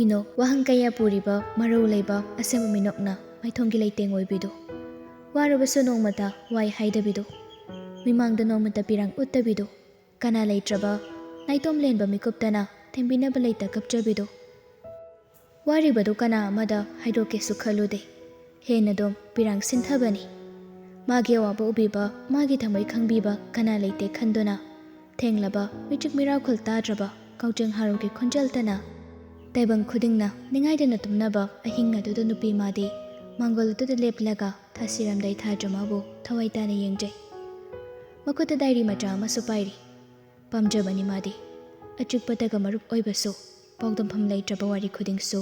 ꯃꯤꯅꯣꯛ ꯋꯥꯍꯪ ꯀꯌꯥ ꯄꯨꯔꯤꯕ ꯃꯔꯧ ꯂꯩꯕ ꯑꯁꯦꯡꯕ ꯃꯤꯅꯣꯛꯅ ꯃꯥꯏꯊꯣꯡꯒꯤ ꯂꯩꯇꯦꯡ ꯑꯣꯏꯕꯤꯗꯨ ꯋꯥꯔꯕꯁꯨ ꯅꯣꯡꯃꯇ ꯋꯥꯏ ꯍꯥꯏꯗꯕꯤꯗꯨ ꯃꯤꯃꯥꯡꯗ ꯅꯣꯡꯃꯇ ꯄꯤꯔꯥꯡ ꯎꯠꯇꯕꯤꯗꯨ ꯀꯅꯥ ꯂꯩꯇ꯭ꯔꯕ ꯅꯥꯏꯇꯣꯝ ꯂꯦꯟꯕ ꯃꯤꯀꯨꯞꯇꯅ ꯊꯦꯝꯕꯤꯅꯕ ꯂꯩꯇ ꯀꯞꯆꯕꯤꯗꯨ ꯋꯥꯔꯤꯕꯗꯨ ꯀꯅꯥ ꯑꯃꯗ ꯍꯥꯏꯗꯣꯛꯀꯦꯁꯨ ꯈꯜꯂꯨꯗꯦ ꯍꯦꯟꯅꯗꯨꯝ ꯄꯤꯔꯥꯡ ꯁꯤꯟꯊꯕꯅꯤ ꯃꯥꯒꯤ ꯑꯋꯥꯕ ꯎꯕꯤꯕ ꯃꯥꯒꯤ ꯊꯃꯣꯏ ꯈꯪꯕꯤꯕ ꯀꯅꯥ ꯂꯩꯇꯦ ꯈꯟꯗꯨꯅ ꯊꯦꯡꯂꯕ ꯃꯤꯆꯤꯛ ꯃꯤꯔꯥꯎꯈꯨꯜ ꯇꯥꯗ꯭ꯔꯕ ꯀꯥꯎꯖꯦꯡ ꯍꯥꯔꯧꯒꯤ ꯈꯣꯟꯖꯦꯜꯇꯅ ꯇꯥꯏꯕꯪ ꯈꯨꯗꯤꯡꯅ ꯅꯤꯡꯉꯥꯏꯗꯅ ꯇꯨꯝꯅꯕ ꯑꯍꯤꯡ ꯑꯗꯨꯗ ꯅꯨꯄꯤ ꯃꯥꯗꯤ ꯃꯥꯡꯒꯣꯜ ꯑꯗꯨꯗ ꯂꯦꯞꯂꯒ ꯊꯥꯁꯤꯔꯝꯗꯥꯏ ꯊꯥꯖꯃꯕꯨ ꯊꯋꯥꯏ ꯇꯥꯅ ꯌꯦꯡꯖꯩ ꯃꯈꯨꯠꯇ ꯗꯥꯏꯔꯤ ꯃꯆꯥ ꯑꯃꯁꯨ ꯄꯥꯏꯔꯤ ꯄꯥꯝꯖꯕꯅꯤ ꯃꯥꯗꯤ ꯑꯆꯤꯛꯄꯗꯒ ꯃꯔꯨꯞ ꯑꯣꯏꯕꯁꯨ ꯄꯥꯎꯗꯝꯐꯝ ꯂꯩꯇ꯭ꯔꯕ ꯋꯥꯔꯤ ꯈꯨꯗꯤꯡꯁꯨ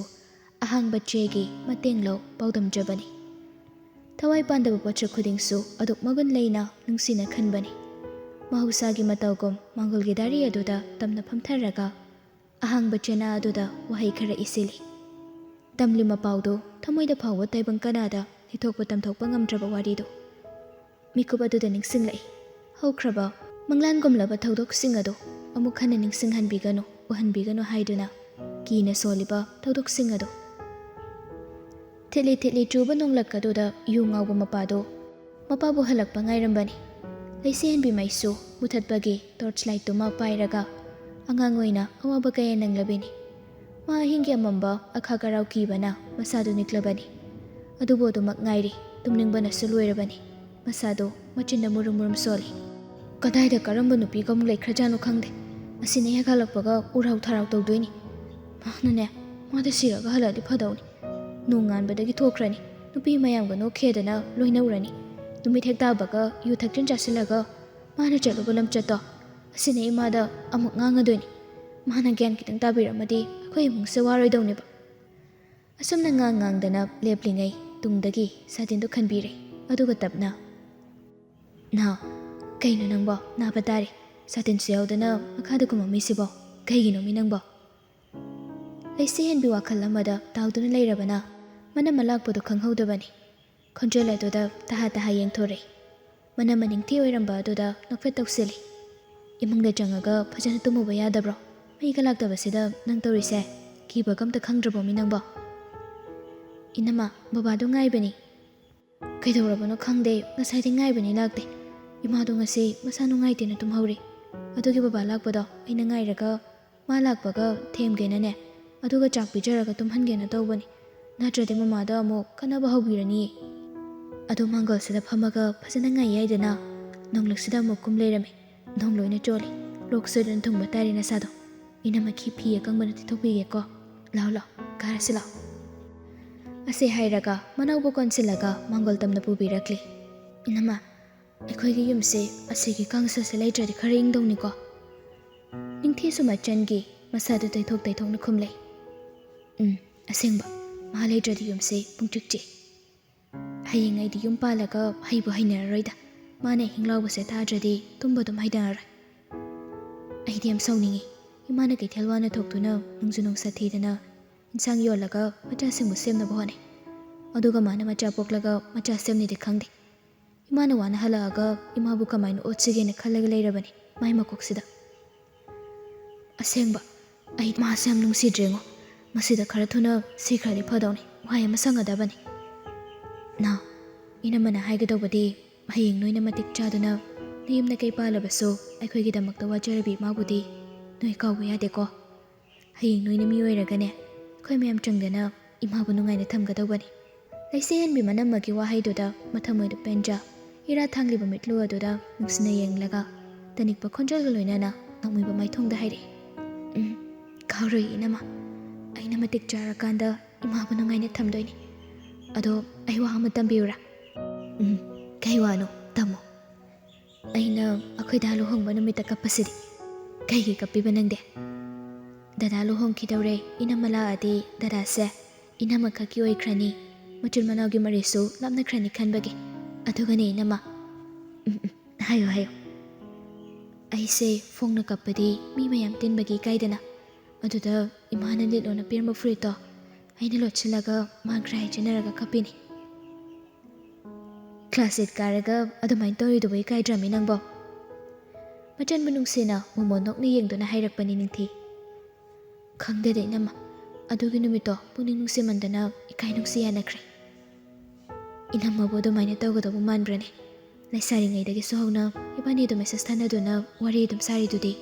ꯑꯍꯥꯡꯕ ꯆꯦꯒꯤ ꯃꯇꯦꯡ ꯂꯧ ꯄꯥꯎꯗꯝꯖꯕꯅꯤ ꯊꯋꯥꯏ ꯄꯥꯟꯗꯕ ꯄꯣꯠꯁꯛ ꯈꯨꯗꯤꯡꯁꯨ ꯑꯗꯨꯛ ꯃꯒꯨꯟ ꯂꯩꯅ ꯅꯨꯡꯁꯤꯅ ꯈꯟꯕꯅꯤ ꯃꯍꯧꯁꯥꯒꯤ ꯃꯇꯧꯒꯨꯝ ꯃꯥꯡꯒꯣꯜꯒꯤ ꯗꯥꯏꯔꯤ ꯑꯗꯨꯗ ꯇꯞꯅ ꯐꯝꯊꯔꯒ ꯑꯍꯥꯡꯕ ꯆꯦꯅꯥ ꯑꯗꯨꯗ ꯋꯥꯍꯩ ꯈꯔ ꯏꯁꯤꯜꯂꯤ ꯇꯝꯂꯤ ꯃꯄꯥꯎꯗꯨ ꯊꯃꯣꯏꯗ ꯐꯥꯎꯕ ꯇꯥꯏꯕꯪ ꯀꯅꯥꯗ ꯂꯤꯊꯣꯛꯄ ꯇꯝꯊꯣꯛꯄ ꯉꯝꯗ꯭ꯔꯕ ꯋꯥꯔꯤꯗꯨ ꯃꯤꯀꯨꯞ ꯑꯗꯨꯗ ꯅꯤꯡꯁꯤꯡꯂꯛꯏ ꯍꯧꯈ꯭ꯔꯕ ꯃꯪꯂꯥꯟꯒꯨꯝꯂꯕ ꯊꯧꯗꯣꯛꯁꯤꯡ ꯑꯗꯨ ꯑꯃꯨꯛ ꯍꯟꯅ ꯅꯤꯡꯁꯤꯡꯍꯟꯕꯤꯒꯅꯨ ꯎꯍꯟꯕꯤꯒꯅꯨ ꯍꯥꯏꯗꯨꯅ ꯀꯤꯅ ꯁꯣꯜꯂꯤꯕ ꯊꯧꯗꯣꯛꯁꯤꯡ ꯑꯗꯨ ꯊꯤꯠꯂꯤ ꯊꯤꯠꯂꯤ ꯆꯨꯕ ꯅꯣꯡꯂꯛ ꯑꯗꯨꯗ ꯌꯨ ꯉꯥꯎꯕ ꯃꯄꯥꯕꯨ ꯍꯜꯂꯛꯄ ꯉꯥꯏꯔꯝꯕꯅꯤ ꯂꯩꯁꯦꯍꯟꯕꯤ ꯃꯩꯁꯨ ꯃꯨꯊꯠꯄꯒꯤ ꯇꯣꯔꯆ ꯂꯥꯏꯠꯇꯨꯃ ꯄꯥꯏꯔꯒ ꯑꯉꯥꯡ ꯑꯣꯏꯅ ꯑꯋꯥꯕ ꯀꯌꯥ ꯅꯪꯂꯕꯤꯅꯤ ꯃꯥ ꯑꯍꯤꯡꯒꯤ ꯑꯃꯝꯕ ꯑꯈꯥꯛ ꯑꯔꯥꯎ ꯀꯤꯕꯅ ꯃꯁꯥꯗꯨ ꯅꯤꯛꯂꯕꯅꯤ ꯑꯗꯨꯕꯨ ꯑꯗꯨꯃꯛ ꯉꯥꯏꯔꯤ ꯇꯨꯝꯅꯤꯡꯕꯅꯁꯨ ꯂꯣꯏꯔꯕꯅꯤ ꯃꯁꯥꯗꯨ ꯃꯆꯤꯟꯗ murum murum ꯁꯣꯜꯂꯤ ꯀꯗꯥꯏꯗ ꯀꯔꯝꯕ ꯅꯨꯄꯤꯒ ꯑꯃꯨꯛ ꯂꯩꯈ꯭ꯔꯖꯥꯠꯅꯣ ꯈꯪꯗꯦ ꯑꯁꯤꯅ ꯍꯦꯛ ꯍꯜꯂꯛꯄꯒ ꯎꯔꯥꯎ ꯊꯔꯥꯎ ꯇꯧꯗꯣꯏꯅꯤ ꯃꯥꯅꯅꯦ ꯃꯥꯗ ꯁꯤꯔꯒ ꯍꯜꯂꯛꯑꯗꯤ ꯐꯗꯧꯅꯤ ꯅꯣꯡ ꯉꯥꯟꯕꯗꯒꯤ ꯊꯣꯛꯈ꯭ꯔꯅꯤ ꯅꯨꯄꯤ ꯃꯌꯥꯝꯒ ꯅꯣꯛꯈꯦꯗꯅ ꯂꯣꯏꯅꯧꯔꯅꯤ ꯅꯨꯃꯤꯠ ꯍꯦꯛ ꯇꯥꯕꯒ ꯌꯨ ꯊꯛꯆꯤꯟ ꯆꯥꯁꯤꯜꯂꯒ ꯃꯥꯅ ꯆꯠꯂꯨꯕ ꯂꯝꯆꯠꯇꯣ ꯑꯁꯤꯅ ꯏꯃꯥꯗ ꯑꯃꯨꯛ ꯉꯥꯡꯉꯗꯣꯏꯅꯤ ꯃꯥꯅ ꯒ꯭ꯌꯥꯟ ꯈꯤꯇꯪ ꯇꯥꯕꯤꯔꯝꯃꯗꯤ ꯑꯩꯈꯣꯏ ꯏꯃꯨꯡꯁꯦ ꯋꯥꯔꯣꯏꯗꯧꯅꯦꯕ ꯑꯁꯨꯝꯅ ꯉꯥꯡꯗꯅ ꯂꯦꯞꯂꯤꯉꯩ ꯇꯨꯡꯗꯒꯤ ꯁꯥꯇꯤꯟꯗꯨ ꯈꯟꯕꯤꯔꯦ ꯑꯗꯨꯒ ꯇꯞꯅ ꯅꯥꯎ ꯀꯩꯅꯣ ꯅꯪꯕꯣ ꯅꯥꯕ ꯇꯥꯔꯦ ꯁꯥꯇꯤꯟꯁꯨ ꯌꯥꯎꯗꯅ ꯃꯈꯥꯗ ꯀꯨꯝꯃꯝꯃꯤꯁꯤꯕꯣ ꯀꯩꯒꯤꯅꯣ ꯃꯤ ꯅꯪꯕꯣ ꯂꯩꯁꯦꯍꯟꯕꯤ ꯋꯥꯈꯜ ꯑꯃꯗ ꯇꯥꯎꯗꯨꯅ ꯂꯩꯔꯕꯅ ꯃꯅꯝ ꯂꯥꯛꯄꯗꯨ ꯈꯪꯍꯧꯗꯕꯅꯤ ꯈꯣꯟꯖꯦꯜ ꯑꯗꯨꯗ ꯇꯍꯥ ꯇꯍꯥ ꯌꯦꯡꯊꯣꯔꯛꯏ ꯃꯅꯝ ꯅꯤꯡꯊꯤ ꯑꯣꯏꯔꯝꯕ ꯑꯗꯨꯗ ꯅꯣꯛꯐꯦꯠ ꯇꯧꯁꯤꯜꯂꯤ ꯏꯃꯨꯡꯗ ꯆꯪꯉꯒ ꯐꯖꯅ ꯇꯨꯝꯃꯨꯕ ꯌꯥꯗꯕ꯭ꯔꯣ ꯃꯩꯒ ꯂꯥꯛꯇꯕꯁꯤꯗ ꯅꯪ ꯇꯧꯔꯤꯁꯦ ꯀꯤꯕꯒ ꯑꯝꯇ ꯈꯪꯗ꯭ꯔꯕꯣ ꯃꯤ ꯅꯪꯕꯣ ꯏꯅꯝꯃ ꯕꯕꯥꯗꯣ ꯉꯥꯏꯕꯅꯤ ꯀꯩꯗꯧꯔꯕꯅꯣ ꯈꯪꯗꯦ ꯉꯁꯥꯏꯗꯤ ꯉꯥꯏꯕꯅꯤ ꯂꯥꯛꯇꯦ ꯏꯃꯥꯗꯣ ꯉꯁꯤ ꯃꯁꯥ ꯅꯨꯡꯉꯥꯏꯇꯦꯅ ꯇꯨꯝꯍꯧꯔꯤ ꯑꯗꯨꯒꯤ ꯕꯕꯥ ꯂꯥꯛꯄꯗꯣ ꯑꯩꯅ ꯉꯥꯏꯔꯒ ꯃꯥ ꯂꯥꯛꯄꯒ ꯊꯦꯝꯒꯦꯅꯅꯦ ꯑꯗꯨꯒ ꯆꯥꯛ ꯄꯤꯖꯔꯒ ꯇꯨꯝꯍꯟꯒꯦꯅ ꯇꯧꯕꯅꯤ ꯅꯠꯇ꯭ꯔꯗꯤ ꯃꯃꯥꯗ ꯑꯃꯨꯛ ꯈꯠꯅꯕ ꯍꯧꯕꯤꯔꯅꯤꯌꯦ ꯑꯗꯣ ꯃꯥꯡꯒꯣꯜꯁꯤꯗ ꯐꯝꯃꯒ ꯐꯖꯅ ꯉꯥꯏ ꯌꯥꯏꯗꯅ ꯅꯣꯡꯂꯛꯁꯤꯗ ꯑꯃꯨꯛ ꯀꯨꯝ ꯂꯩꯔꯝꯃꯤ ꯅꯣꯡ ꯂꯣꯏꯅ ꯆꯣꯜꯂꯤ ꯂꯣꯛ ꯁꯣꯏꯗꯅ ꯊꯨꯡꯕ ꯇꯥꯔꯦ ꯅꯁꯥꯗꯣ ꯏꯅꯝꯃ ꯐꯤ ꯑꯀꯪꯕꯅ ꯇꯤꯊꯣꯛꯄꯤꯒꯦꯀꯣ ꯂꯥꯛꯑꯣ ꯀꯥꯔꯁꯤ ꯂꯥꯛꯑꯣ ꯑꯁꯤ ꯍꯥꯏꯔꯒ ꯃꯅꯥꯎꯕꯨ ꯀꯣꯟꯁꯤꯜꯂꯒ ꯃꯥꯡꯒꯣꯜ ꯇꯝꯅ ꯄꯨꯕꯤꯔꯛꯂꯤ ꯏꯅꯝꯃ ꯑꯩꯈꯣꯏꯒꯤ ꯌꯨꯝꯁꯦ ꯑꯁꯤꯒꯤ ꯀꯥꯡꯁꯠꯁꯦ ꯂꯩꯇ꯭ꯔꯗꯤ ꯈꯔ ꯏꯪꯗꯧꯅꯤꯀꯣ ꯅꯤꯡꯊꯤꯁꯨ ꯃꯆꯟꯒꯤ ꯃꯁꯥꯗꯨ ꯇꯩꯊꯣꯛꯅ ꯈꯨꯝꯂꯩ ꯑꯁꯦꯡꯕ ꯃꯥ ꯂꯩꯇ꯭ꯔꯗꯤ ꯌꯨꯝꯁꯦ ꯄꯨꯡꯆꯤꯛ ꯆꯤꯛ ꯍꯌꯦꯡ ꯑꯩꯗꯤ ꯌꯨꯝ ꯄꯥꯜꯂꯒ ꯍꯩꯕꯨ ꯍꯩꯅꯔꯔꯣꯏꯗ ꯃꯥꯅ ꯑꯍꯤꯡ ꯂꯥꯎꯕꯁꯦ ꯇꯥꯗ꯭ꯔꯗꯤ ꯇꯨꯝꯕ ꯑꯗꯨꯝ ꯍꯩꯅꯔꯔꯣꯏ ꯑꯩꯗꯤ ꯌꯥꯝ ꯁꯥꯎꯅꯤꯡꯉꯤ ꯏꯃꯥꯅ ꯀꯩꯊꯦꯜ ꯋꯥꯅ ꯊꯣꯛꯇꯨꯅ ꯅꯨꯡꯖꯨ ꯅꯨꯡꯁꯥ ꯊꯤꯗꯅ ꯏꯟꯁꯥꯡ ꯌꯣꯜꯂꯒ ꯃꯆꯥꯁꯤꯡꯕꯨ ꯁꯦꯝꯅꯕ ꯍꯣꯠꯅꯩ ꯑꯗꯨꯒ ꯃꯥꯅ ꯃꯆꯥ ꯄꯣꯛꯂꯒ ꯃꯆꯥ ꯁꯦꯝꯅꯤꯗꯤ ꯈꯪꯗꯦ ꯏꯃꯥꯅ ꯋꯥꯅ ꯍꯜꯂꯛꯑꯒ ꯏꯃꯥꯕꯨ ꯀꯃꯥꯏꯅ ꯑꯣꯠꯁꯤꯒꯦꯅ ꯈꯜꯂꯒ ꯂꯩꯔꯕꯅꯤ ꯃꯥꯏ ꯃꯀꯣꯛꯁꯤꯗ ꯑꯁꯦꯡꯕ ꯑꯩ ꯃꯥꯁꯦ ꯌꯥꯝ ꯅꯨꯡꯁꯤꯗ꯭ꯔꯦꯉꯣ ꯃꯁꯤꯗ ꯈꯔ ꯊꯨꯅ ꯁꯤꯈ꯭ꯔꯗꯤ ꯐꯗꯧꯅꯤ ꯋꯥꯍꯩ ꯑꯃ ꯁꯪꯒꯗꯕꯅꯤ ꯅꯥꯎ ꯏꯅꯝꯃꯅ ꯍꯥꯏꯒꯗꯧꯕꯗꯤ ꯍꯌꯦꯡ ꯅꯣꯏꯅ ꯃꯇꯤꯛ ꯆꯥꯗꯨꯅ ꯅꯌꯨꯝ ꯅꯀꯩ ꯄꯥꯜꯂꯕꯁꯨ ꯑꯩꯈꯣꯏꯒꯤꯗꯃꯛꯇ ꯋꯥꯖꯔꯕꯤ ꯏꯃꯥꯕꯨꯗꯤ ꯅꯣꯏ ꯀꯥꯎꯕ ꯌꯥꯗꯦꯀꯣ ꯍꯌꯦꯡ ꯅꯣꯏꯅ ꯃꯤ ꯑꯣꯏꯔꯒꯅꯦ ꯑꯩꯈꯣꯏ ꯃꯌꯥꯝ ꯆꯪꯗꯅ ꯏꯃꯥꯕꯨ ꯅꯨꯡꯉꯥꯏꯅ ꯊꯝꯒꯗꯧꯕꯅꯤ ꯂꯩꯁꯦꯍꯟꯕꯤ ꯃꯅꯝꯃꯒꯤ ꯋꯥꯍꯩꯗꯨꯗ ꯃꯊꯃꯣꯏꯗ ꯄꯦꯟꯖ ꯏꯔꯥ ꯊꯥꯡꯂꯤꯕ ꯃꯤꯠꯂꯨ ꯑꯗꯨꯗ ꯅꯨꯡꯁꯤꯅ ꯌꯦꯡꯂꯒ ꯇꯅꯤꯛꯄ ꯈꯣꯟꯖꯦꯜꯒ ꯂꯣꯏꯅꯅ ꯅꯣꯡꯃꯩꯕ ꯃꯥꯏꯊꯣꯡꯗ ꯍꯥꯏꯔꯛꯏ ꯀꯥꯎꯔꯣꯏ ꯏꯅꯝꯃ ꯑꯩꯅ ꯃꯇꯤꯛ ꯆꯥꯔꯀꯥꯟꯗ ꯏꯃꯥꯕꯨ ꯅꯨꯡꯉꯥꯏꯅ ꯊꯝꯗꯣꯏꯅꯤ ꯑꯗꯣ ꯑꯩ ꯋꯥ ꯑꯃ ꯇꯝꯕꯤꯌꯨꯔꯥ ꯀꯩ ꯋꯥꯅꯣ ꯇꯝꯃꯣ ꯑꯩꯅ ꯑꯩꯈꯣꯏ ꯗꯥ ꯂꯨꯍꯣꯡꯕ ꯅꯨꯃꯤꯠꯇ ꯀꯞꯄꯁꯤꯗꯤ ꯀꯩꯒꯤ ꯀꯞꯄꯤꯕ ꯅꯪꯗꯤ ꯗꯗꯥ ꯂꯨꯍꯣꯡꯈꯤꯗꯧꯔꯦ ꯏꯅꯝꯃ ꯂꯥꯛꯑꯗꯤ ꯗꯗꯥꯁꯦ ꯏꯅꯝꯃ ꯈꯛꯀꯤ ꯑꯣꯏꯈ꯭ꯔꯅꯤ ꯃꯆꯤꯟ ꯃꯅꯥꯎꯒꯤ ꯃꯔꯤꯁꯨ ꯂꯥꯞꯅꯈ꯭ꯔꯅꯤ ꯈꯟꯕꯒꯤ ꯑꯗꯨꯒꯅꯦ ꯏꯅꯝꯃ ꯍꯥꯏꯌꯣ ꯑꯩꯁꯦ ꯐꯣꯡꯅ ꯀꯞꯄꯗꯤ ꯃꯤ ꯃꯌꯥꯝ ꯇꯤꯟꯕꯒꯤ ꯏꯀꯥꯏꯗꯅ ꯑꯗꯨꯗ ꯏꯃꯥꯅ ꯂꯤꯠꯂꯣꯅ ꯄꯤꯔꯝꯕ ꯐꯨꯔꯤꯠꯇꯣ ꯑꯩꯅ ꯂꯣꯠꯁꯤꯜꯂꯒ ꯃꯥꯒ꯭ꯔꯥ ꯍꯥꯏꯖꯤꯟꯅꯔꯒ ꯀꯞꯄꯤꯅꯤ ꯀ꯭ꯂꯥꯁ 8 ꯀꯥꯔꯒ ꯑꯗꯨꯃꯥꯏꯅ ꯇꯧꯔꯤꯗꯨꯕꯨ ꯏꯀꯥꯏꯗ꯭ꯔꯃꯤ ꯅꯪꯕꯣ ꯃꯆꯟꯕꯨ ꯅꯨꯡꯁꯤꯅ ꯃꯣꯃꯣꯟ ꯅꯣꯛꯅ ꯌꯦꯡꯗꯨꯅ ꯍꯥꯏꯔꯛꯄꯅꯤ ꯅꯤꯡꯊꯤ ꯈꯪꯗꯦꯗ ꯏꯅꯝꯃ ꯑꯗꯨꯒꯤ ꯅꯨꯃꯤꯠꯇꯣ ꯄꯨꯛꯅꯤꯡ ꯅꯨꯡꯁꯤꯃꯟꯗꯅ ꯏꯀꯥꯏ ꯅꯨꯡꯁꯤ ꯌꯥꯅꯈ꯭ꯔꯦ꯫ ꯏꯅꯝꯃꯕꯨ ꯑꯗꯨꯃꯥꯏꯅ ꯇꯧꯒꯗꯧꯕ ꯃꯥꯟꯕ꯭ꯔꯅꯦ? ꯂꯩꯁꯥꯔꯤꯉꯩꯗꯒꯤꯁꯨ ꯍꯧꯅ ꯏꯕꯥꯅꯤꯗꯣ ꯃꯦꯁꯦꯁ ꯊꯥꯅꯗꯨꯅ ꯋꯥꯔꯤ ꯑꯗꯨꯝ ꯁꯥꯔꯤꯗꯨꯗꯤ꯫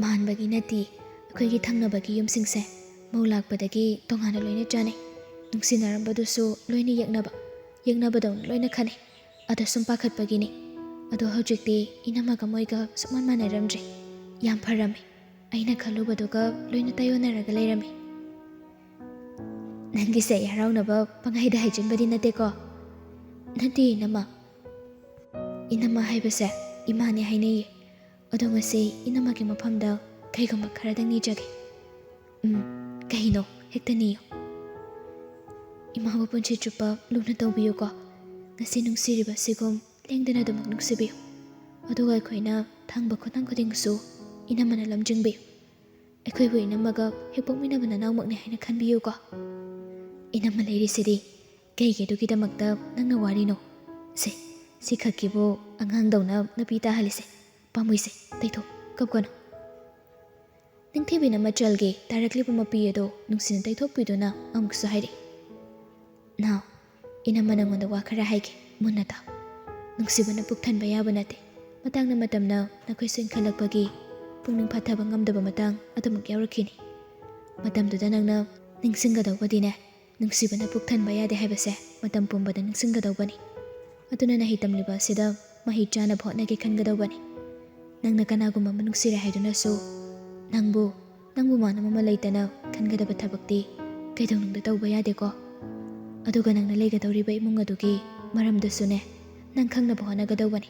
ꯃꯥꯟꯕꯒꯤ ꯅꯠꯇꯦ, ꯑꯩꯈꯣꯏꯒꯤ ꯊꯪꯅꯕꯒꯤ ꯌꯨꯝꯁꯤꯡꯁꯦ ꯃꯧ ꯂꯥꯛꯄꯗꯒꯤ ꯇꯣꯉꯥꯟꯅ ꯂꯣꯏꯅ ꯆꯥꯅꯩ꯫ ꯅꯨꯡꯁꯤꯅꯔꯝꯕꯗꯨꯁꯨ ꯂꯣꯏꯅ ꯌꯦꯛꯅꯕꯗꯧꯅ ꯂꯣꯏꯅ ꯈꯟꯅꯩ꯫ ꯑꯗ ꯁꯨꯝ ꯄꯥꯈꯠꯄꯒꯤꯅꯤ꯫ ꯑꯗꯣ ꯍꯧꯖꯤꯛꯇꯤ ꯏꯅꯝꯃꯒ ꯃꯣꯏꯒ ꯁꯨꯛꯃꯥꯟ ꯃꯥꯟꯅꯔꯝꯗ꯭ꯔꯦ꯫ ꯌꯥꯝ ꯐꯔꯝꯃꯦ꯫ ꯑꯩꯅ ꯈꯜꯂꯨꯕꯗꯨꯒ ꯂꯣꯏꯅ ꯇꯥꯏꯌꯣꯟꯅꯔꯒ ꯂꯩꯔꯝꯃꯤ꯫ ꯅꯪꯒꯤꯁꯦ ꯍꯔꯥꯎꯅꯕ ꯄꯪꯍꯥꯏꯗ ꯍꯥꯏꯖꯤꯟꯕꯗꯤ ꯅꯠꯇꯦꯀꯣ? ꯅꯠꯇꯦ ꯏꯅꯝꯃ꯫ ꯏꯅꯝꯃ ꯍꯥꯏꯕꯁꯦ ꯏꯃꯥꯅꯦ ꯍꯥꯏꯅꯩꯌꯦ꯫ ꯑꯗꯣ ꯉꯁꯤ ꯏꯅꯝꯃꯒꯤ ꯃꯐꯝꯗ ꯀꯩꯒꯨꯝꯕ ꯈꯔꯗꯪ ꯅꯤꯖꯒꯦ꯫ ꯀꯩꯅꯣ? ꯍꯦꯛꯇ ꯅꯤꯌꯨ꯫ ꯏꯃꯥꯕꯨ ꯄꯨꯟꯁꯤ ꯆꯨꯞꯄ ꯂꯨꯅ ꯇꯧꯕꯤꯌꯨꯀꯣ꯫ ꯉꯁꯤ ꯅꯨꯡꯁꯤꯔꯤꯕ ꯑꯁꯤꯒꯨꯝ ꯂꯦꯡꯗꯅ ꯑꯗꯨꯃꯛ ꯅꯨꯡꯁꯤꯕꯤꯌꯨ꯫ ꯑꯗꯨꯒ ꯑꯩꯈꯣꯏꯅ ꯊꯪꯕ ꯈꯨꯗꯝ ꯈꯨꯗꯤꯡꯁꯨ ꯏꯅꯝꯃꯅ ꯂꯝꯖꯤꯡꯕꯤꯌꯨ꯫ ꯑꯩꯈꯣꯏꯕꯨ ꯏꯅꯝꯃꯒ ꯍꯦꯛ ꯄꯣꯛꯃꯤꯟꯅꯕ ꯅꯅꯥꯎꯃꯛꯅꯦ ꯍꯥꯏꯅ ꯈꯟꯕꯤꯌꯨꯀꯣ꯫ ꯏꯅꯝꯃ ꯂꯩꯔꯤꯁꯤꯗꯤ ꯀꯩꯒꯤ ꯑꯗꯨꯒꯤꯗꯃꯛꯇ ꯅꯪꯅ ꯋꯥꯔꯤꯅꯣ? ꯁꯤ ꯈꯛꯀꯤꯕꯨ ꯑꯉꯥꯡꯗꯧꯅ ꯅꯄꯤ ꯇꯥꯍꯜꯂꯤꯁꯦ? ꯄꯥꯝꯃꯨꯏꯁꯦ, ꯇꯩꯊꯣꯛ, ꯀꯞꯀꯅꯨ꯫ ꯅꯤꯡꯊꯤꯕꯤꯅ ꯃꯆꯜꯒꯤ ꯇꯥꯔꯛꯂꯤꯕ ꯃꯄꯤ ꯑꯗꯨ ꯅꯨꯡꯁꯤꯅ ꯇꯩꯊꯣꯛꯄꯤꯗꯨꯅ ꯑꯃꯨꯛꯁꯨ ꯍꯥꯏꯔꯤ꯫ ꯅꯥꯎ, ꯏꯅꯝꯃ ꯅꯉꯣꯟꯗ ꯋꯥ ꯈꯔ ꯍꯥꯏꯒꯦ, ꯃꯨꯟꯅ ꯇꯥꯎ꯫ ꯅꯨꯡꯁꯤꯕꯅ ꯄꯨꯛ ꯊꯟꯕ ꯌꯥꯕ ꯅꯠꯇꯦ꯫ ꯃꯇꯝꯅ ꯅꯈꯣꯏꯁꯨ ꯏꯟꯈꯠꯂꯛꯄꯒꯤ ꯄꯨꯛꯅꯤꯡ ꯐꯥꯊꯕ ꯉꯝꯗꯕ ꯃꯇꯥꯡ ꯑꯗꯨꯃꯛ ꯌꯥꯎꯔꯛꯈꯤꯅꯤ꯫ ꯃꯇꯝꯗꯨꯗ ꯅꯪꯅ ꯅꯤꯡꯁꯤꯡꯒꯗꯧꯕꯗꯤꯅꯦ, ꯅꯨꯡꯁꯤꯕꯅ ꯄꯨꯛ ꯊꯟꯕ ꯌꯥꯗꯦ ꯍꯥꯏꯕꯁꯦ ꯃꯇꯝ ꯄꯨꯝꯕꯗ ꯅꯤꯡꯁꯤꯡꯒꯗꯧꯕꯅꯤ꯫ ꯑꯗꯨꯅ ꯅꯍꯩ ꯇꯝꯂꯤꯕ ꯑꯁꯤꯗ ꯃꯍꯩ ꯆꯥꯅꯕ ꯍꯣꯠꯅꯒꯦ ꯈꯟꯒꯗꯧꯕꯅꯤ꯫ ꯅꯪꯅ ꯀꯅꯥꯒꯨꯝꯕ ꯑꯃ ꯅꯨꯡꯁꯤꯔꯦ ꯍꯥꯏꯗꯨꯅꯁꯨ ꯅꯪꯕꯨ ꯃꯥꯅ ꯑꯃ ꯂꯩꯇꯅ ꯈꯟꯒꯗꯕ ꯊꯕꯛꯇꯤ ꯀꯩꯗꯧꯅꯨꯡꯗ ꯇꯧꯕ ꯌꯥꯗꯦꯀꯣ꯫ ꯑꯗꯨꯒ ꯅꯪꯅ ꯂꯩꯒꯗꯧꯔꯤꯕ ꯏꯃꯨꯡ ꯑꯗꯨꯒꯤ ꯃꯔꯝꯗꯁꯨꯅꯦ ꯅꯪ ꯈꯪꯅꯕ ꯍꯣꯠꯅꯒꯗꯧꯕꯅꯤ꯫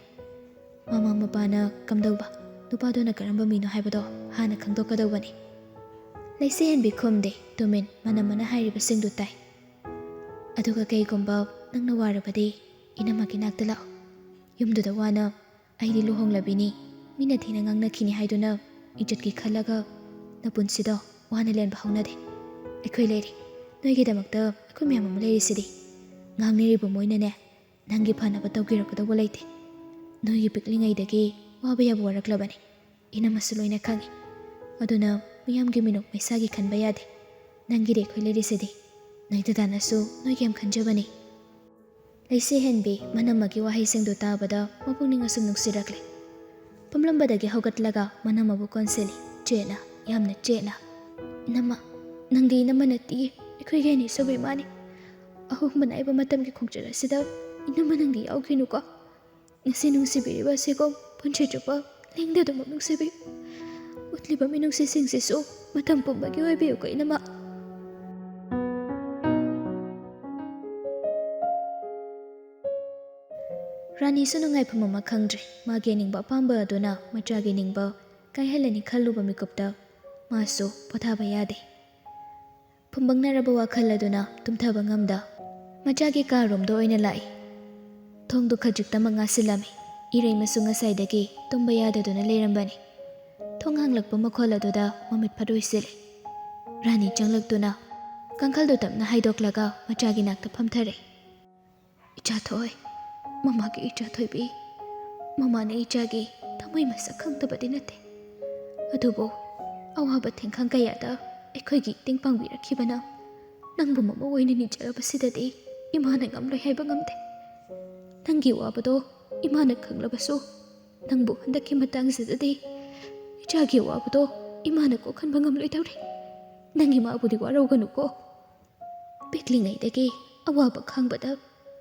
ꯃꯃꯥ ꯃꯄꯥꯅ ꯀꯝꯗꯧꯕ, ꯅꯨꯄꯥꯗꯨꯅ ꯀꯔꯝꯕ ꯃꯤꯅೋ ꯍꯥꯏꯕꯗꯣ ꯍꯥꯟꯅ ꯈꯪꯗꯣꯛꯀꯗꯧꯕꯅꯤ꯫ ꯂꯩꯁꯦꯍꯦꯟꯕꯤ ꯈꯨꯝꯗꯦ, ꯇꯨꯃꯤꯟ ꯃꯅꯝꯃꯅ ꯍꯥꯏꯔꯤꯕꯁꯤꯡꯗꯨ ꯇꯥꯏ꯫ ꯑꯗꯨꯒ ꯀꯩꯒꯨꯝꯕ ꯅꯪꯅ ꯋꯥꯔꯕꯗꯤ ꯏꯅꯝꯃꯒꯤ ꯅꯥꯛꯇ ꯂꯥꯛꯑꯣ꯫ ꯌꯨꯝꯗꯨꯗ ꯋꯥꯅ ꯑꯩꯗꯤ ꯂꯨꯍꯣꯡꯂꯕꯤꯅꯤ, ꯃꯤꯅ ꯊꯤꯅ ꯉꯥꯡꯅꯈꯤꯅꯤ ꯍꯥꯏꯗꯨꯅ ꯏज्ꯖꯠꯀꯤ ꯈꯜꯂꯒ ꯅꯄꯨꯟꯁꯤꯗꯣ ꯋꯥꯅ ꯂꯦꯟꯕ ꯍꯧꯅꯗꯦ꯫ ꯑꯩꯈꯣꯏ ꯂꯩꯔꯤ, ꯅꯣꯏꯒꯤꯗꯃꯛꯇ ꯑꯩꯈꯣই ꯃꯌꯥꯝ ꯑꯃ ꯂꯩꯔꯤꯁꯤꯗꯤ꯫ ꯉꯥꯡꯅꯔꯤꯕ ꯃꯣꯏꯅꯅꯦ ꯅꯪꯒꯤ ꯐꯅꯕ ꯇꯧꯕꯤꯔꯛꯀꯗꯧꯕ ꯂꯩꯇꯦ꯫ ꯅꯣꯏꯒꯤ ꯄꯤꯛꯂꯤꯉꯩꯗꯒꯤ ꯋꯥꯕ ꯌꯥꯕ ꯋꯥꯔꯛꯂꯕꯅꯤ, ꯏꯅꯝꯃꯁꯨ ꯂꯣꯏꯅ ꯈꯪꯉꯤ꯫ ꯑꯗꯨꯅ ꯃꯤꯌꯥꯝꯒꯤ ꯃꯤꯅꯣꯛ ꯃꯩꯁꯥꯒꯤ ꯈꯟꯕ ꯌꯥꯗꯦ꯫ ꯅꯪꯒꯤꯗꯤ ꯑꯩꯈꯣꯏ ꯂꯩꯔꯤꯁꯤꯗꯤ꯫ ꯅꯣꯏ ꯗꯗꯥꯅꯁꯨ ꯅꯣꯏꯒꯤ ꯌꯥꯝ ꯈꯟꯖꯕꯅꯤ꯫ ꯂꯩꯁꯦꯍꯦꯟꯕꯤ ꯃꯅꯝꯃꯒꯤ ꯋꯥꯍꯩꯁꯤꯡꯗꯨ ꯇꯥꯕꯗ ꯃꯄꯨꯛꯅꯤꯡ ꯑꯁꯨꯝ ꯅꯨꯡꯁꯤꯔꯛꯂꯦ꯫ ꯄꯨꯝꯂꯝꯕꯗꯒꯤ ꯍꯧꯒꯠꯂꯒ ꯃꯅꯝꯃꯕꯨ ꯀꯣꯟꯁꯤꯜꯂꯤ, ꯆꯦꯠꯅ, ꯌꯥꯝꯅ ꯆꯦꯠꯅ꯫ ꯏꯅꯝꯃ, ꯅꯪꯗꯤ ꯏꯅꯝꯃ ꯅꯠꯇꯤꯌꯦ, ꯑꯩꯈꯣꯏꯒꯤ ꯑꯅꯤꯁꯨꯕ ꯏꯃꯥꯅꯤ꯫ ꯑꯍꯣꯡꯕ ꯅꯥꯏꯕ ꯃꯇꯝꯒꯤ ꯈꯣꯡꯆꯠ ꯑꯁꯤꯗ ꯏꯅꯝꯃ ꯅꯪꯗꯤ ꯌꯥꯎꯈꯤꯅꯨꯀꯣ꯫ ꯉꯁꯤ ꯅꯨꯡꯁꯤꯕꯤꯔꯤꯕ ꯑꯁꯤꯒꯨꯝ ꯄꯨꯟꯁꯤ ꯆꯨꯞꯄ ꯂꯦꯡꯗꯅꯃꯛ ꯅꯨꯡꯁꯤꯕꯤꯌꯨ꯫ ꯎꯠꯂꯤꯕ ꯃꯤꯅꯨꯡꯁꯤꯁꯤꯡꯁꯤꯁꯨ ꯃꯇꯝ ꯄꯨꯝꯕꯒꯤ ꯑꯣꯏꯕꯤꯌꯨꯀꯣ ꯏꯅꯝꯃ꯫ ꯔꯥꯅꯤꯁꯨ ꯅꯨꯡꯉꯥꯏꯐꯝ ꯑꯃ ꯈꯪꯗ꯭ꯔꯦ꯫ ꯃꯥꯒꯤ ꯑꯅꯤꯡꯕ ꯑꯄꯥꯝꯕ ꯑꯗꯨꯅ ꯃꯆꯥꯒꯤ ꯅꯤꯡꯕ ꯀꯥꯏꯍꯜꯂꯅꯤ ꯈꯜꯂꯨꯕ ꯃꯤꯀꯨꯞꯇ ꯃꯥꯁꯨ ꯄꯣꯊꯥꯕ ꯌꯥꯗꯦ꯫ ꯐꯨꯝꯕꯪꯅꯔꯕ ꯋꯥꯈꯜ ꯑꯗꯨꯅ ꯇꯨꯝꯊꯕ ꯉꯝꯗ ꯃꯆꯥꯒꯤ ꯀꯥꯔꯣꯝꯗ ꯑꯣꯏꯅ ꯂꯥꯛꯏ꯫ ꯊꯣꯡꯗꯨ ꯈꯖꯤꯛꯇꯃꯛ ꯉꯥꯁꯤꯜꯂꯝꯃꯤ꯫ ꯏꯔꯩꯃꯁꯨ ꯉꯁꯥꯏꯗꯒꯤ ꯇꯨꯝꯕ ꯌꯥꯗꯗꯨꯅ ꯂꯩꯔꯝꯕꯅꯤ꯫ ꯊꯣꯡ ꯍꯥꯡꯂꯛꯄ ꯃꯈꯣꯜ ꯑꯗꯨꯗ ꯃꯃꯤꯠ ꯐꯠꯑꯣꯏꯁꯤꯜꯂꯤ꯫ ꯔꯥꯅꯤ ꯆꯪꯂꯛꯇꯨꯅ ꯀꯥꯡꯈꯜꯗꯨ ꯇꯞꯅ ꯍꯥꯏꯗꯣꯛꯂꯒ ꯃꯆꯥꯒꯤ ꯅꯥꯛꯇ ꯐꯝꯊꯔꯦ꯫ ꯏꯆꯥꯊꯣꯏ, ꯃꯃꯥꯒꯤ ꯏꯆꯥꯊꯣꯏꯕꯤ, ꯃꯃꯥꯅ ꯏꯆꯥꯒꯤ ꯊꯃꯣꯏ ꯃꯁꯛ ꯈꯪꯗꯕꯗꯤ ꯅꯠꯇꯦ꯫ ꯑꯗꯨꯕꯨ ꯑꯋꯥꯕ ꯊꯦꯡꯈꯥꯡ ꯀꯌꯥꯗ ꯑꯩꯈꯣꯏꯒꯤ ꯃꯇꯦꯡ ꯄꯥꯡꯕꯤꯔꯛꯈꯤꯕꯅ ꯅꯪꯕꯨ ꯃꯃꯧ ꯑꯣꯏꯅ ꯅꯤꯖꯔꯕꯁꯤꯗꯗꯤ ꯏꯃꯥꯅ ꯉꯝꯂꯣꯏ ꯍꯥꯏꯕ ꯉꯝꯗꯦ꯫ ꯅꯪꯒꯤ ꯋꯥꯕꯗꯣ ꯏꯃꯥꯅ ꯈꯪꯂꯕꯁꯨ ꯅꯪꯕꯨ ꯍꯟꯗꯛꯀꯤ ꯃꯇꯥꯡꯁꯤꯗꯗꯤ ꯏꯆꯥꯒꯤ ꯋꯥꯕꯗꯣ ꯏꯃꯥꯅ ꯀꯣꯛꯍꯟꯕ ꯉꯝꯂꯣꯏꯗꯧꯔꯤ꯫ ꯅꯪꯒꯤ ꯃꯥꯕꯨꯗꯤ ꯋꯥꯔꯧꯒꯅꯨꯀꯣ꯫ ꯄꯤꯛꯂꯤꯉꯩꯗꯒꯤ ꯑꯋꯥꯕ ꯈꯥꯡꯕꯗ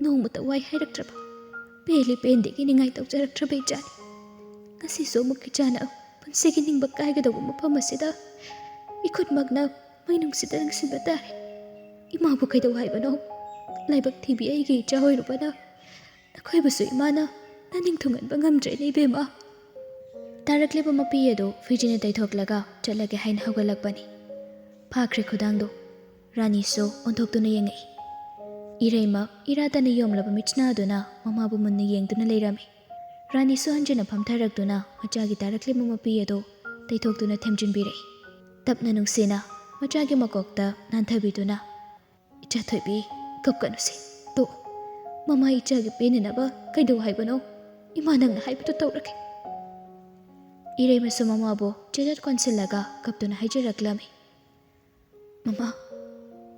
ꯅꯣꯡꯃꯇ ꯋꯥꯏ ꯍꯥꯏꯔꯛꯇ꯭ꯔꯕ, ꯄꯦꯟꯂꯤ ꯄꯦꯟꯗꯦꯒꯤ ꯅꯤꯡꯉꯥꯏ ꯇꯧꯖꯔꯛꯇ꯭ꯔꯕ ꯏꯆꯥꯅꯤ꯫ ꯉꯁꯤꯁꯨ ꯑꯃꯨꯛ ꯏꯆꯥꯅ ꯄꯨꯟꯁꯤꯒꯤ ꯅꯤꯡꯕ ꯀꯥꯏꯒꯗꯧꯕ ꯃꯐꯝ ꯑꯁꯤꯗ ꯏꯈꯨꯠꯃꯛꯅ ꯃꯩꯅꯨꯡꯁꯤꯗ ꯂꯪꯁꯤꯟꯕ ꯇꯥꯔꯦ꯫ ꯏꯃꯥꯕꯨ ꯀꯩꯗꯧ ꯍꯥꯏꯕꯅꯣ? ꯂꯥꯏꯕꯛ ꯊꯤꯕꯤ ꯑꯩꯒꯤ ꯏꯆꯥ ꯑꯣꯏꯔꯨꯕꯅ ꯅꯈꯣꯏꯕꯨꯁꯨ ꯏꯃꯥꯅ ꯅꯅꯤꯡ ꯊꯨꯡꯍꯟꯕ ꯉꯝꯗ꯭ꯔꯦꯅꯦ ꯏꯕꯦꯝꯃ꯫ ꯇꯥꯔꯛꯂꯤꯕ ꯃꯄꯤ ꯑꯗꯨ ꯐꯤꯖꯤꯅ ꯇꯩꯊꯣꯛꯂꯒ ꯆꯠꯂꯒꯦ ꯍꯥꯏꯅ ꯍꯧꯒꯠꯂꯛꯄꯅꯤ꯫ ꯐꯥꯈ꯭ꯔꯦ ꯈꯨꯗꯥꯡꯗꯨ꯫ ꯔꯥꯅꯤꯁꯨ ꯑꯣꯟꯊꯣꯛꯇꯨꯅ ꯌꯦꯡꯉꯛꯏ꯫ ꯏꯔꯩꯃ ꯏꯔꯥꯇꯅ ꯌꯣꯝꯂꯕ ꯃꯤꯠꯆꯅ ꯑꯗꯨꯅ ꯃꯃꯥꯕꯨ ꯃꯨꯟꯅ ꯌꯦꯡꯗꯨꯅ ꯂꯩꯔꯝꯃꯤ꯫ ꯔꯥꯅꯤꯁꯨ ꯍꯟꯖꯤꯟꯅ ꯐꯝꯊꯔꯛꯇꯨꯅ ꯃꯆꯥꯒꯤ ꯇꯥꯔꯛꯂꯤꯕ ꯃꯄꯤ ꯑꯗꯨ ꯇꯩꯊꯣꯛꯇꯨꯅ ꯊꯦꯝꯖꯤꯟꯕꯤꯔꯛꯏ꯫ ꯇꯞꯅ ꯅꯨꯡꯁꯤꯅ ꯃꯆꯥꯒꯤ ꯃꯀꯣꯛꯇ ꯅꯥꯟꯊꯕꯤꯗꯨꯅ, ꯏꯆꯥꯊꯣꯏꯕꯤ, ꯀꯞꯀꯅꯨꯁꯦ, ꯇꯣꯛꯑꯣ꯫ ꯃꯃꯥ ꯏꯆꯥꯒꯤ ꯄꯦꯟꯅꯅꯕ ꯀꯩꯗꯧ ꯍꯥꯏꯕꯅꯣ? ꯏꯃꯥ ꯅꯪꯅ ꯍꯥꯏꯕꯗꯨ ꯇꯧꯔꯒꯦ꯫ ꯏꯔꯩꯃꯁꯨ ꯃꯃꯥꯕꯨ ꯆꯦꯖꯠ ꯀꯣꯟꯁꯤꯜꯂꯒ ꯀꯞꯇꯨꯅ ꯍꯥꯏꯖꯔꯛꯂꯝꯃꯤ꯫ Mama,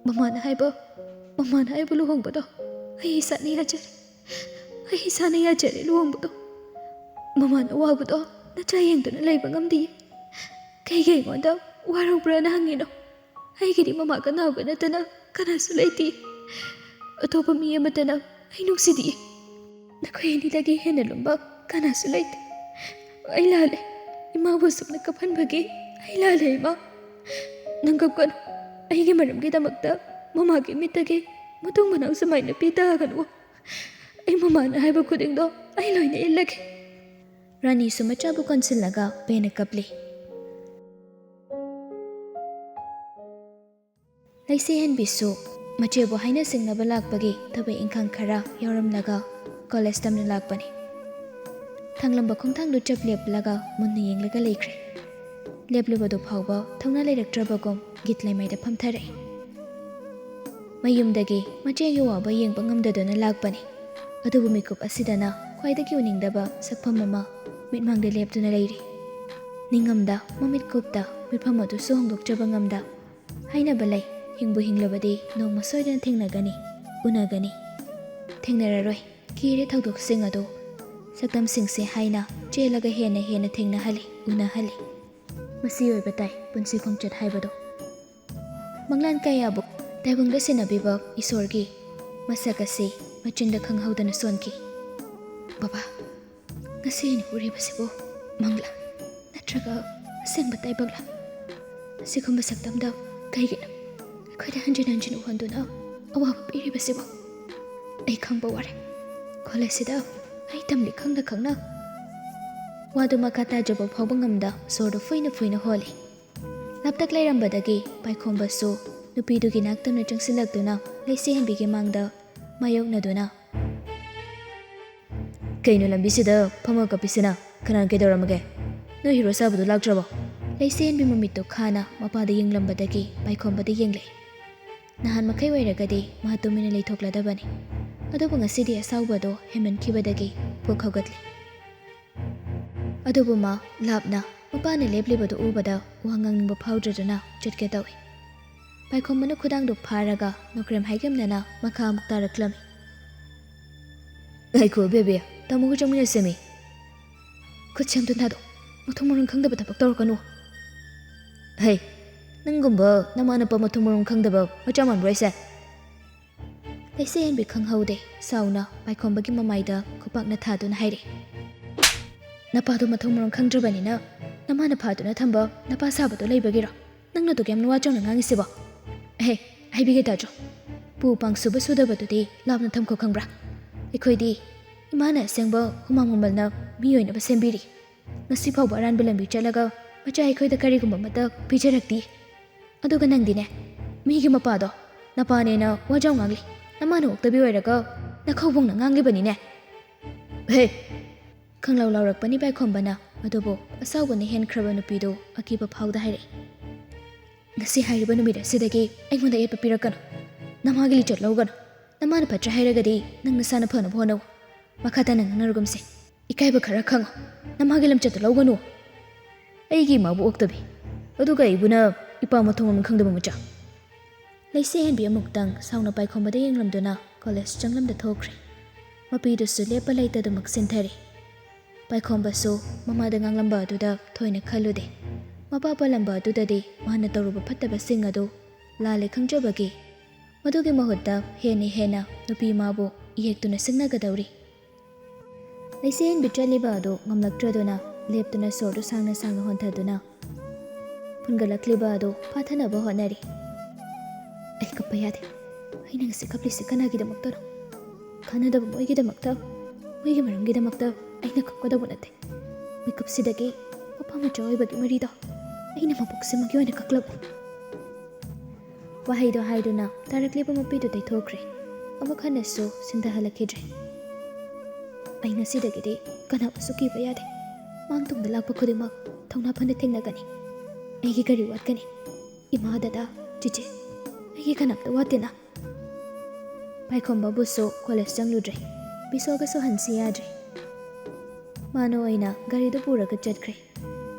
mamana haiba luhongbodo. Ai isana yajare. Ai isana yajare luhongbodo. Mamana wabodo nacha yengduna leiba ngamdi. Kaiga ingonda warobra na hangino. Aigidi mama kanaga natana kanasu leiti. Atopa mi amatana ai nuksidi. Nakoy nilagi hena lumba kanasu leiti. Ai lale. Ima busuk na kapanbagi. Ai lale ima. Nangkapkan. Aigi maramgi damakta. Mamagi mitagi. Matung manang samay na pitagan wo. Ay mama na haiba kuding do. Ay loy na ilagi. Rani sumachabu konsilaga pena kapli. Laisihan bisu machebu haina singnaba lakpagi thabai ingkhang khara yauramlaga college tamna lakpani. Thanglamba khongthangdu chap leplaga munna yenglaga leikre. Leplubadu phawba thongna leiraktrabagom gitlaimai da phamthare. Mayumdagi machegi waba yengba ngamdaduna lakpani. Adubu mikup asidana khwaidagi uningdaba sakpham ama mitmangda leptuna leiri. Ningamda mamit kupta mitpham adu su hongdokchaba ngamda haina balai hingbu hinglabadi nongma soidana thengnagani unagani thengnararoi kire thagdoksing adu saktam singse haina chelaga hena hena thengnahali unahali masi oibatai punsi khongchat haibado manglan kayabu taibungda senabiba isorgi masakasi machinda khanghaudana sonki baba ngasi ni uribasibo mangla natraga asengba taibagla sikhumba saktamda kaigina Kaya hanjin uhonduna awaba piribasibo. Ay khangba ware. Kolesida ay tamli khangna. Wadu makata jabo phawba ngamda sordo fuina holi. Laptak lairambadagi paikhomba so nupidugi naktamna changsilakduna leisihanbigi mangda mayoknaduna. Kaino lambisida phamaga pisina kanan kedawramage. No hero sabudu laktrabo. Leisihanbi mamitto khana mapada yenglambadagi paikhomba yengle. Nahan makai wairagadi mahatumina leithokladabani. Adubu ngasidi asawbado hemankhibadagi pukhogatli. Adubu ma lapna mapana leplibadu ubada wangangba phawdraduna chitke tawi. Paikhomana khudangdu pharaga nokrem haigamnana makha amuk taraklami. Aiko bebe tamugu jamuna semi. Khutchamdu nado muthumurun khangdaba thabak tawrakanu. Hey Nangumba namana pa mathumurong khangdaba machaman roise. Laisihan bi khanghaude sauna paikhomba gi mamaida khupakna thaduna haire. Napadu mathumurong khangdrabani na namana phaduna thamba napa sabado leibagiro. Nangna to gyamna wachona ngangisiba. He haibige tajo. Pu pangsuba sudabadudi labna thamkho khangbra. Ikhoidi imana sengba humangumbalna miyoina ba sembiri. Ngasi phawba aranba lambi chalaga macha ikhoida karigumba mata pijarakti. Aduga nangdine migi mapado napanena wajau ngangli namana uktabi oiraga nakhawbongna nganglibanine he khanglaw lawrakpani paikhomba adubo asawbani henkraba nupido akiba phawda haire ngasi hairiba numira sidagi aingonda yepa pirakano namagili chatlawgano namana patra hairagadi nangna sana phana bhonaw makhata nang narugumse ikaiba khara khango namagilam chatlawgano aigi mabu uktabi aduga ibuna Ipa mathumurong khangdaba macha. Laisihanbi amuktang sauna paikhomba yenglamduna college changlamda thokre. Mapidusu lepa leitadu maksinthari. Paikhomba so mamada nganglamba aduda thoina khalude. Mapapa lamba adudadi mahana tawruba phattaba sing adu lale khangjabagi. Madugi mahutta hena nupi mabu iyektuna singnagadawri. Laisihanbi chaliba adu ngamlaktraduna leptuna sordu sangna honthaduna Pungalakliba ado pathanaba honari. Ay kapayade. Ay nangsi kaplisi kanagidamaktaro. Kanadaba moigidamakta. Moigi maramgidamakta. Ay nakapkadabu nate. Mikupsidagi mapamacha oibagi marida. Ay namapukse magyoina kaklabu. Wahaido haiduna tarakliba mapidu taithokre. Amakanasu sindahalakidre. Ay nasidagidi kanabasu kibayade. Mangtungda lakpa khudimak thongna phana thengnagani. Aigi gari watkani. Ima dada, chiche. Aigi kanapta watina. Paikhomba buso college changludre. Bisoga so hansi yadre. Mano aina gari do puraga chatkre.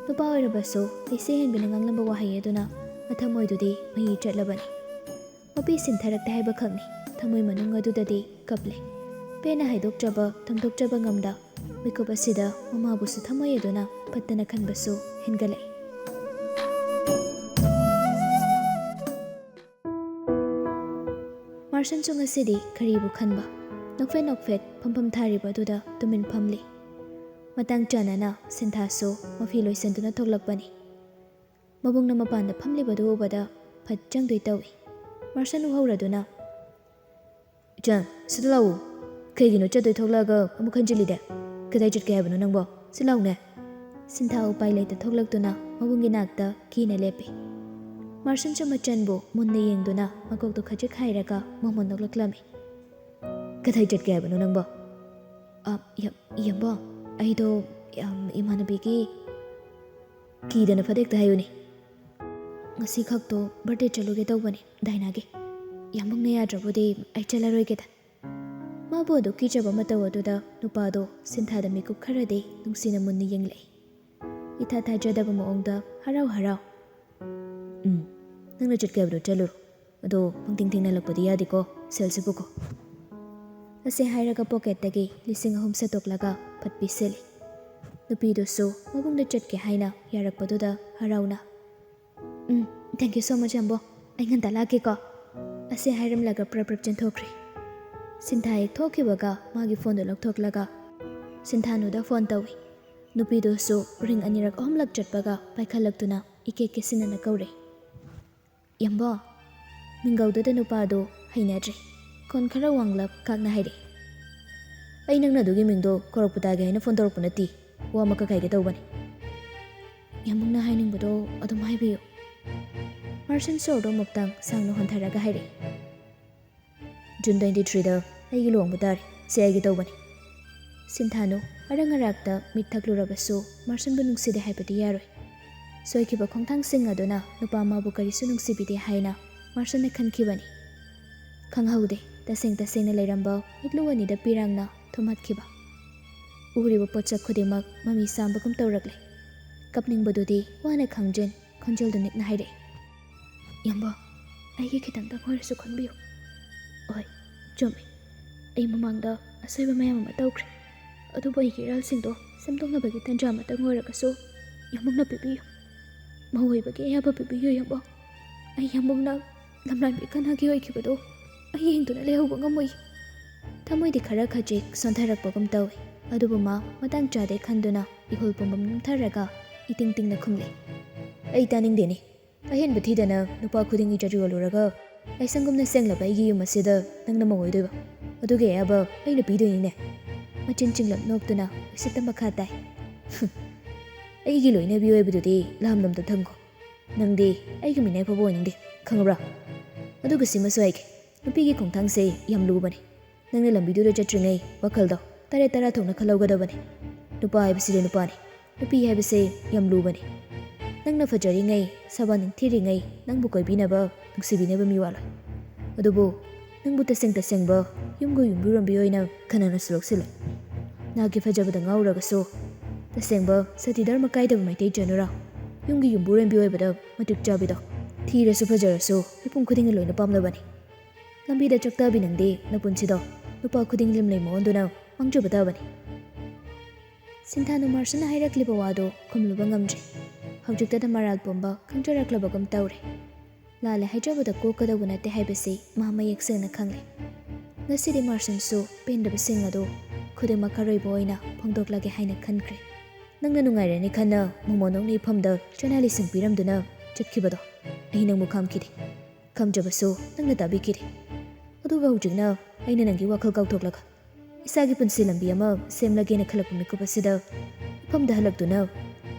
Nupa oirabaso laisihanbi nanganglamba wahai aduna ꯃꯊꯃꯣꯏꯗꯨꯗꯤ ꯃꯍꯤ ꯆꯠꯂꯕꯅꯤ꯫ ꯃꯄꯤ ꯁꯤꯟꯊꯔꯛꯇꯦ ꯍꯥꯏꯕ ꯈꯛꯅꯤ, ꯊꯃꯣꯏ ꯃꯅꯨꯡ ꯑꯗꯨꯗꯗꯤ ꯀꯞꯂꯦ꯫ ꯄꯦꯟꯅ ꯍꯥꯏꯗꯣꯛꯆꯕ ꯊꯝꯗꯣꯛꯆꯕ ꯉꯝꯗ ꯃꯤꯀꯨꯞ ꯑꯁꯤꯗ ꯃꯃꯥꯕꯨꯁꯨ ꯊꯃꯣꯏ ꯑꯗꯨꯅ ꯐꯠꯇꯅ ꯈꯟꯕꯁꯨ ꯍꯦꯟꯒꯠꯂꯛꯏ꯫ ꯃꯥꯔꯁꯟꯁꯨ ꯉꯁꯤꯗꯤ ꯀꯔꯤꯕꯨ ꯈꯟꯕ, ꯅꯣꯛꯐꯦꯠ ꯅꯣꯛꯐꯦꯠ ꯐꯝꯐꯝ ꯊꯥꯔꯤꯕ ꯑꯗꯨꯗ ꯇꯨꯃꯤꯟ ꯐꯝꯂꯤ꯫ ꯃꯇꯥꯡ ꯆꯥꯅꯅ ꯁꯤꯟꯊꯥꯁꯨ ꯃꯐꯤ ꯂꯣꯏꯁꯤꯟꯗꯨꯅ ꯊꯣꯛꯂꯛꯄꯅꯤ꯫ ꯃꯕꯨꯡꯅ ꯃꯄꯥꯟꯗ ꯐꯝꯂꯤꯕꯗꯨ ꯎꯕꯗ ꯐꯠ ꯆꯪꯗꯣꯏ ꯇꯧꯏ꯫ ꯃꯥꯔꯁꯟ ꯎꯍꯧꯔꯗꯨꯅ "ꯏꯆꯟ, ꯁꯤꯗ ꯂꯥꯛꯎ꯫ ꯀꯩꯒꯤꯅꯣ ꯆꯠꯇꯣꯏ ꯊꯣꯛꯂꯛꯑꯒ ꯑꯃꯨꯛ ꯍꯟꯖꯤꯜꯂꯤꯗꯦ? ꯀꯗꯥꯏ ꯆꯠꯀꯦ ꯍꯥꯏꯕꯅꯣ ꯅꯪꯕꯣ? ꯁꯤ ꯂꯥꯛꯎꯅꯦ." ꯁꯤꯟꯊꯥ ꯎꯄꯥꯏ ꯂꯩꯇ ꯊꯣꯛꯂꯛꯇꯨꯅ ꯃꯕꯨꯡꯒꯤ ꯅꯥꯛꯇ ꯀꯤꯅ ꯂꯦꯞꯄꯤ꯫ ꯃꯥꯔꯁꯟꯁꯨ ꯃꯆꯟꯕꯨ ꯃꯨꯟꯅ ꯌꯦꯡꯗꯨꯅ ꯃꯀꯣꯛꯇꯨ ꯈꯖꯤꯛ ꯍꯥꯏꯔꯒ ꯃꯣꯃꯣꯟ ꯅꯣꯛꯂꯛꯂꯝꯃꯤ꯫ "ꯀꯗꯥꯏ ꯆꯠꯀꯦ ꯍꯥꯏꯕꯅꯣ ꯅꯪꯕꯣ?" "ꯌꯥꯝꯕꯣ, ꯑꯩꯗꯣ ꯏꯃꯥꯟꯅꯕꯤꯒꯤ..." "ꯀꯤꯗꯅ ꯐꯠ ꯍꯦꯛꯇ ꯍꯥꯏꯌꯨꯅꯦ." "ꯉꯁꯤ ꯈꯛꯇꯣ ꯕꯔꯊꯗꯦ ꯆꯠꯂꯨꯒꯦ ꯇꯧꯕꯅꯤ, ꯗꯥꯏꯅꯥꯒꯤ꯫ ꯌꯥꯝꯕꯨꯡꯅ ꯌꯥꯗ꯭ꯔꯕꯨꯗꯤ ꯑꯩ ꯆꯠꯂꯔꯣꯏꯒꯦꯗ." ꯃꯥꯕꯨ ꯑꯗꯨ ꯀꯤꯖꯕ ꯃꯇꯧ ꯑꯗꯨꯗ ꯅꯨꯄꯥꯗꯣ ꯁꯤꯟꯊꯥꯗ ꯃꯤꯀꯨꯞ ꯈꯔꯗꯤ ꯅꯨꯡꯁꯤꯅ ꯃꯨꯟꯅ ꯌꯦꯡꯂꯛꯏ꯫ ꯏꯊꯥ ꯊꯥꯖꯗꯕ ꯃꯑꯣꯡꯗ ꯍꯔꯥꯎ ꯍꯔꯥꯎ "ꯅꯪꯅ ꯆꯠꯀꯦ ꯍꯥꯏꯕꯗꯣ ꯆꯠꯂꯨꯔꯣ. ꯑꯗꯣ ꯄꯪꯊꯦꯡ ꯊꯦꯡꯅꯜꯂꯛꯄꯗꯤ ꯌꯥꯗꯦꯀꯣ, ꯁꯦꯜꯁꯤ ꯄꯨꯀꯣ." ꯑꯁꯤ ꯍꯥꯏꯔꯒ ꯄꯣꯀꯦꯠꯇꯒꯤ 2,000 ꯁꯠꯇꯣꯛꯂꯒ ꯐꯠ ꯄꯤꯁꯤꯜꯂꯤ꯫ ꯅꯨꯄꯤꯗꯨꯁꯨ ꯃꯕꯨꯡꯗ ꯆꯠꯀꯦ ꯍꯥꯏꯅ ꯌꯥꯔꯛꯄꯗꯨꯗ ꯍꯔꯥꯎꯅ "ꯊꯦꯡꯛ ꯌꯨ ꯁꯣ ꯃꯆ ꯌꯥꯝꯕꯣ, ꯑꯩ ꯉꯟꯇꯥ ꯂꯥꯛꯀꯦꯀꯣ." ꯑꯁꯤ ꯍꯥꯏꯔꯝꯂꯒ ꯄ꯭ꯔꯞ ꯆꯦꯟꯊꯣꯛꯈ꯭ꯔꯦ꯫ ꯁꯤꯟꯊꯥ ꯍꯦꯛ ꯊꯣꯛꯈꯤꯕꯒ ꯃꯥꯒꯤ ꯐꯣꯟꯗꯨ ꯂꯧꯊꯣꯛꯂꯒ ꯁꯤꯟꯊꯥꯅꯨꯗ ꯐꯣꯟ ꯇꯧꯏ꯫ ꯅꯨꯄꯤꯗꯨꯁꯨ ꯔꯤꯡ 2-3ꯂꯛ ꯆꯠꯄꯒ ꯄꯥꯏꯈꯠꯂꯛꯇꯨꯅ ꯏꯀꯦ ꯀꯦꯁꯤꯟꯅꯅ ꯀꯧꯔꯛꯏ꯫ "ꯌꯥꯝꯕꯣ." ꯃꯤꯡꯒꯧꯗꯨꯗ ꯅꯨꯄꯥꯗꯨ ꯍꯩꯅꯗ꯭ꯔꯦ, ꯈꯣꯟ ꯈꯔ ꯋꯥꯡꯂꯞ ꯀꯥꯛꯅ ꯍꯥꯏꯔꯛꯏ꯫ "ꯑꯩ ꯅꯪꯅ ꯑꯗꯨꯒꯤ ꯃꯤꯡꯗꯣ ꯀꯧꯔꯛꯄ ꯇꯥꯒꯦ ꯍꯥꯏꯅ ꯐꯣꯟ ꯇꯧꯔꯛꯄ ꯅꯠꯇꯦ, ꯋꯥ ꯑꯃꯈꯛ ꯍꯥꯏꯒꯦ ꯇꯧꯕꯅꯤ." "ꯌꯥꯝꯕꯨꯡꯅ ꯍꯥꯏꯅꯤꯡꯕꯗꯣ ꯑꯗꯨꯝ ꯍꯥꯏꯕꯤꯌꯨ." ꯃꯥꯔꯁꯟ ꯁꯣꯔꯗꯣ ꯑꯃꯨꯛꯇꯪ ꯁꯥꯡꯅ ꯍꯣꯟꯊꯔꯒ ꯍꯥꯏꯔꯛꯏ꯫ "ꯖꯨꯟ 23ꯗ ꯑꯩꯒꯤ ꯂꯨꯍꯣꯡꯕ ꯇꯥꯔꯦ, ꯁꯤ ꯍꯥꯏꯒꯦ ꯇꯧꯕꯅꯤ." ꯁꯤꯟꯊꯥꯅꯨ ꯑꯔꯪ ꯑꯔꯥꯛꯇ ꯃꯤꯠ ꯊꯛꯂꯨꯔꯕꯁꯨ ꯃꯥꯔꯁꯟꯕꯨ ꯅꯨꯡꯁꯤꯗꯦ ꯍꯥꯏꯕꯗꯤ ꯌꯥꯔꯣꯏ꯫ ꯁꯣꯏꯈꯤꯕ ꯈꯣꯡꯊꯥꯡꯁꯤꯡ ꯑꯗꯨꯅ ꯅꯨꯄꯥ ꯑꯃꯕꯨ ꯀꯔꯤꯁꯨ ꯅꯨꯡꯁꯤꯕꯤꯗꯦ ꯍꯥꯏꯅ ꯃꯥꯔꯁꯟꯅ ꯈꯟꯈꯤꯕꯅꯤ꯫ ꯈꯪꯍꯧꯗꯦ ꯇꯁꯦꯡ ꯇꯁꯦꯡꯅ ꯂꯩꯔꯝꯕ ꯃꯤꯠꯂꯨ ꯑꯅꯤꯗ ꯄꯤꯔꯥꯡꯅ ꯊꯨꯝꯍꯠꯈꯤꯕ꯫ ꯎꯔꯤꯕ ꯄꯣꯠꯁꯛ ꯈꯨꯗꯤꯡꯃꯛ ꯃꯃꯤ ꯁꯥꯝꯕꯒꯨꯝ ꯇꯧꯔꯛꯂꯦ꯫ ꯀꯞꯅꯤꯡꯕꯗꯨꯗꯤ ꯋꯥꯅ ꯈꯥꯡꯖꯤꯟ ꯈꯣꯟꯖꯦꯜꯗꯨ ꯅꯤꯛꯅ ꯍꯥꯏꯔꯛꯏ꯫ "ꯌꯥꯝꯕꯣ, ꯑꯩꯒꯤ ꯈꯤꯇꯪꯇꯪ ꯑꯣꯏꯔꯁꯨ ꯈꯟꯕꯤꯌꯨ." "ꯍꯣꯏ, ꯆꯨꯝꯃꯤ. ꯑꯩ ꯃꯃꯥꯡꯗ ꯑꯁꯣꯏꯕ ꯃꯌꯥꯝ ꯑꯃ ꯇꯧꯈ꯭ꯔꯦ. ꯑꯗꯨꯕꯨ ꯑꯩꯒꯤ ꯏꯔꯥꯜꯁꯤꯡꯗꯣ ꯁꯦꯝꯗꯣꯛꯅꯕꯒꯤ ꯇꯥꯟꯖꯥ ꯑꯃꯇꯪ ꯑꯣꯏꯔꯒꯁꯨ ꯌꯥꯝꯕꯨꯡꯅ ꯄꯤꯕꯤꯌꯨ. ꯃꯧ ꯑꯣꯏꯕꯒꯤ ꯑꯌꯥꯕ ꯄꯤꯕꯤꯌꯨ ꯌꯥꯝꯕꯣ. ꯑꯩ ꯌꯥꯝꯕꯨꯡꯅ ꯂꯝꯂꯥꯟꯕꯤ ꯀꯅꯥꯒꯤ ꯑꯣꯏꯈꯤꯕꯗꯣ ꯑꯩ ꯌꯦꯡꯗꯨꯅ ꯂꯩꯍꯧꯕ ꯉꯝꯃꯣꯏ." ꯊꯃꯣꯏꯗꯤ ꯈꯔ ꯈꯖꯤꯛ ꯁꯣꯟꯊꯔꯛꯄꯒꯨꯝ ꯇꯧꯏ, ꯑꯗꯨꯕꯨ ꯃꯥ ꯃꯇꯥꯡ ꯆꯥꯗꯦ ꯈꯟꯗꯨꯅ ꯏꯍꯨꯜ ꯄꯨꯝꯕ ꯅꯝꯊꯔꯒ ꯏꯇꯤꯡ ꯇꯤꯡꯅ ꯈꯨꯝꯂꯤ꯫ "ꯑꯩ ꯇꯥꯅꯤꯡꯗꯦꯅꯦ. ꯑꯍꯦꯟꯕ ꯊꯤꯗꯅ ꯅꯨꯄꯥ ꯈꯨꯗꯤꯡꯒꯤ ꯆꯖꯨ ꯑꯣꯜꯂꯨꯔꯒ ꯂꯥꯏꯁꯪꯒꯨꯝꯅ ꯁꯦꯡꯂꯕ ꯑꯩꯒꯤ ꯌꯨꯝ ꯑꯁꯤꯗ ꯅꯪꯅ ꯃꯧ ꯑꯣꯏꯗꯣꯏꯕ. ꯑꯗꯨꯒꯤ ꯑꯌꯥꯕ ꯑꯩꯅ ꯄꯤꯗꯣꯏꯅꯤꯅꯦ." ꯃꯆꯤꯟ ꯆꯤꯡꯂꯞ ꯅꯣꯛꯇꯨꯅ ꯎꯁꯤꯠꯇ ꯃꯈꯥ ꯇꯥꯏ꯫ "ꯑꯩꯒꯤ ꯂꯣꯏꯅꯕꯤ ꯑꯣꯏꯕꯗꯨꯗꯤ ꯂꯥꯝꯂꯣꯝꯗ ꯊꯝꯈꯣ. ꯅꯪꯗꯤ ꯑꯩꯒꯤ ꯃꯤꯅꯥꯏ ꯐꯥꯎꯕ ꯑꯣꯏꯅꯤꯡꯗꯦ, ꯈꯪꯉꯕ꯭ꯔꯥ? ꯑꯗꯨꯒ ꯁꯤꯃꯁꯨ ꯍꯥꯏꯒꯦ, ꯅꯨꯄꯤꯒꯤ ꯈꯣꯡꯊꯥꯡꯁꯦ ꯌꯥꯝ ꯂꯨꯕꯅꯤ. ꯅꯪꯅ ꯂꯝꯕꯤꯗꯨꯗ ꯆꯠꯇ꯭ꯔꯤꯉꯩ ꯋꯥꯈꯜꯗꯣ ꯇꯔꯦꯠ ꯇꯔꯥ ꯊꯣꯛꯅ ꯈꯜꯍꯧꯒꯗꯕꯅꯤ. ꯅꯨꯄꯥ ꯍꯥꯏꯕꯁꯤꯗꯤ ꯅꯨꯄꯥꯅꯤ, ꯅꯨꯄꯤ ꯍꯥꯏꯕꯁꯦ ꯌꯥꯝ ꯂꯨꯕꯅꯤ. ꯅꯪꯅ ꯐꯖꯔꯤꯉꯩ, ꯁꯕꯥꯟ ꯅꯤꯡꯊꯤꯔꯤꯉꯩ ꯅꯪꯕꯨ ꯀꯣꯏꯕꯤꯅꯕ, ꯅꯨꯡꯁꯤꯕꯤꯅꯕ ꯃꯤ ꯋꯥꯠꯂꯣꯏ. ꯑꯗꯨꯕꯨ ꯅꯪꯕꯨ ꯇꯁꯦꯡ ꯇꯁꯦꯡꯕ ꯌꯨꯝꯒꯤ ꯌꯨꯝꯕꯨꯔꯦꯝꯕꯤ ꯑꯣꯏꯅ ꯀꯅꯥꯅꯁꯨ ꯂꯧꯁꯤꯜꯂꯣꯏ. ꯅꯍꯥꯛꯀꯤ ꯐꯖꯕꯗ ꯉꯥꯎꯔꯒꯁꯨ ꯇꯁꯦꯡꯕ ꯁꯇꯤ ꯙꯔꯃ ꯀꯥꯏꯗꯕ ꯃꯩꯇꯩ ꯆꯅꯨꯔꯥ, ꯌꯨꯝꯒꯤ ꯌꯨꯝꯕꯨꯔꯦꯝꯕꯤ ꯑꯣꯏꯕꯗ ꯃꯇꯤꯛ ꯆꯥꯕꯤꯗꯣ, ꯊꯤꯔꯁꯨ ꯐꯖꯔꯁꯨ ꯃꯤꯄꯨꯝ ꯈꯨꯗꯤꯡꯅ ꯂꯣꯏꯅ ꯄꯥꯝꯅꯕꯅꯤ. ꯂꯝꯕꯤꯗ ꯆꯥꯛꯇꯥꯕꯤ ꯅꯪꯗꯤ ꯅꯄꯨꯟꯁꯤꯗꯣ ꯅꯨꯄꯥ ꯈꯨꯗꯤꯡ ꯂꯤꯝꯂꯩ ꯃꯑꯣꯟꯗꯨꯅ ꯃꯥꯡꯖꯕ ꯇꯥꯕꯅꯤ." ꯁꯤꯟꯊꯥꯅꯨ ꯃꯥꯔꯁꯟꯅ ꯍꯥꯏꯔꯛꯂꯤꯕ ꯋꯥꯗꯨ ꯈꯨꯝꯂꯨꯕ ꯉꯝꯗ꯭ꯔꯤ꯫ ꯍꯧꯖꯤꯛꯇꯗ ꯃꯔꯥꯜ ꯄꯨꯝꯕ ꯈꯪꯖꯔꯛꯂꯕꯒꯨꯝ ꯇꯧꯔꯦ꯫ ꯂꯥꯜꯂꯦ ꯍꯥꯏꯖꯕꯗ ꯀꯣꯛꯀꯗꯧꯕ ꯅꯠꯇꯦ ꯍꯥꯏꯕꯁꯤ ꯃꯥ ꯃꯌꯦꯛ ꯁꯦꯡꯅ ꯈꯪꯂꯦ꯫ ꯉꯁꯤꯗꯤ ꯃꯥꯔꯁꯟꯁꯨ ꯄꯦꯟꯗꯕꯁꯤꯡ ꯑꯗꯨ ꯈꯨꯗꯤꯡꯃꯛ ꯑꯔꯣꯏꯕ ꯑꯣꯏꯅ ꯐꯣꯡꯗꯣꯛꯂꯒꯦ ꯍꯥꯏꯅ ꯈꯟꯈ꯭ꯔꯦ꯫ "ꯅꯪꯅ ꯅꯨꯡꯉꯥꯏꯔꯅꯤ ꯈꯟꯅ ꯃꯣꯃꯣꯟꯅꯧꯅ ꯏꯐꯝꯗ ꯆꯅꯥ ꯂꯤꯁꯤꯡ ꯄꯤꯔꯝꯗꯨꯅ ꯆꯠꯈꯤꯕꯗꯣ ꯑꯩ ꯅꯪꯕꯨ ꯈꯥꯝꯈꯤꯗꯦ. ꯈꯥꯝꯖꯕꯁꯨ ꯅꯪꯅ ꯇꯥꯕꯤꯈꯤꯗꯦ. ꯑꯗꯨꯒ ꯍꯧꯖꯤꯛꯅ ꯑꯩꯅ ꯅꯪꯒꯤ ꯋꯥꯈꯜ ꯀꯥꯎꯊꯣꯛꯂꯒ ꯏꯁꯥꯒꯤ ꯄꯨꯟꯁꯤ ꯂꯝꯕꯤ ꯑꯃ ꯁꯦꯝꯂꯒꯦꯅ ꯈꯜꯂꯛꯄ ꯃꯤꯀꯨꯞ ꯑꯁꯤꯗ ꯏꯐꯝꯗ ꯍꯜꯂꯛꯇꯨꯅ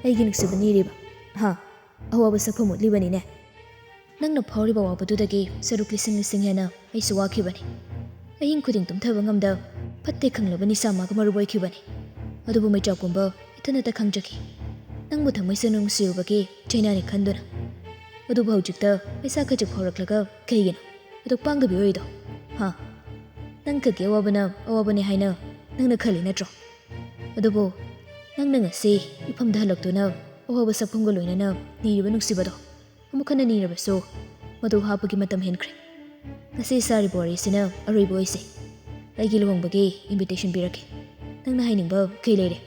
ꯑꯩꯒꯤ ꯅꯨꯡꯁꯤꯕ ꯅꯤꯔꯤꯕ, ꯑꯋꯥꯕ ꯁꯛꯐꯝ ꯎꯠꯂꯤꯕꯅꯤꯅꯦ꯫ ꯅꯪꯅ ꯐꯥꯎꯔꯤꯕ ꯑꯋꯥꯕꯗꯨꯗꯒꯤ ꯁꯔꯨꯛ ꯂꯤꯁꯤꯡ ꯂꯤꯁꯤꯡ ꯍꯦꯟꯅ ꯑꯩꯁꯨ ꯋꯥꯈꯤꯕꯅꯤ. ꯑꯍꯤꯡ ꯈꯨꯗꯤꯡ ꯇꯨꯝꯊꯕ ꯉꯝꯗ ꯐꯠꯇꯦ ꯈꯪꯂꯕ ꯅꯤꯁꯥ ꯃꯥꯒ ꯃꯔꯨꯞ ꯑꯣꯏꯈꯤꯕꯅꯤ. ꯑꯗꯨꯕꯨ ꯃꯩꯆꯥꯛꯀꯨꯝꯕ ꯏꯊꯟꯇ ꯈꯪꯖꯈꯤ, ꯅꯪꯕꯨ ꯊꯃꯣꯏ ꯁꯦꯡꯅ ꯅꯨꯡꯁꯤꯔꯨꯕꯒꯤ ꯆꯩꯅꯥꯅꯤ ꯈꯟꯗꯨꯅ. ꯑꯗꯨꯕꯨ ꯍꯧꯖꯤꯛꯇ ꯄꯩꯁꯥ ꯈꯖꯤꯛ ꯐꯥꯎꯔꯛꯂꯒ ꯀꯩꯒꯤꯅꯣ ꯑꯗꯨꯛ ꯄꯥꯡꯗꯕꯤ ꯑꯣꯏꯔꯤꯗꯣ? ꯅꯪ ꯈꯛꯀꯤ ꯑꯋꯥꯕꯅ ꯑꯋꯥꯕꯅꯤ ꯍꯥꯏꯅ ꯅꯪꯅ ꯈꯜꯂꯤ ꯅꯠꯇ꯭ꯔꯣ? ꯑꯗꯨꯕꯨ ꯅꯪꯅ ꯉꯁꯤ ꯏꯐꯝꯗ ꯍꯜꯂꯛꯇꯨꯅ ꯑꯋꯥꯕ ꯁꯛꯐꯝꯒ ꯂꯣꯏꯅꯅ ꯅꯤꯔꯤꯕ ꯅꯨꯡꯁꯤꯕꯗꯣ ꯑꯃꯨꯛ ꯍꯟꯅ ꯅꯤꯔꯕꯁꯨ ꯃꯗꯨ ꯍꯥꯞꯄꯒꯤ ꯃꯇꯝ ꯍꯦꯟꯈ꯭ꯔꯦ꯫ ꯉꯁꯤ ꯁꯥꯔꯤꯕ ꯋꯥꯔꯤꯁꯤꯅ ꯑꯔꯣꯏꯕ ꯑꯣꯏꯁꯦ꯫ ꯑꯩꯒꯤ ꯂꯨꯍꯣꯡꯕꯒꯤ ꯏꯟꯚꯤꯇꯦꯁꯟ ꯄꯤꯔꯛꯀꯦ꯫ ꯅꯪꯅ ꯍꯥꯏꯅꯤꯡꯕ ꯀꯩ ꯂꯩꯔꯦ?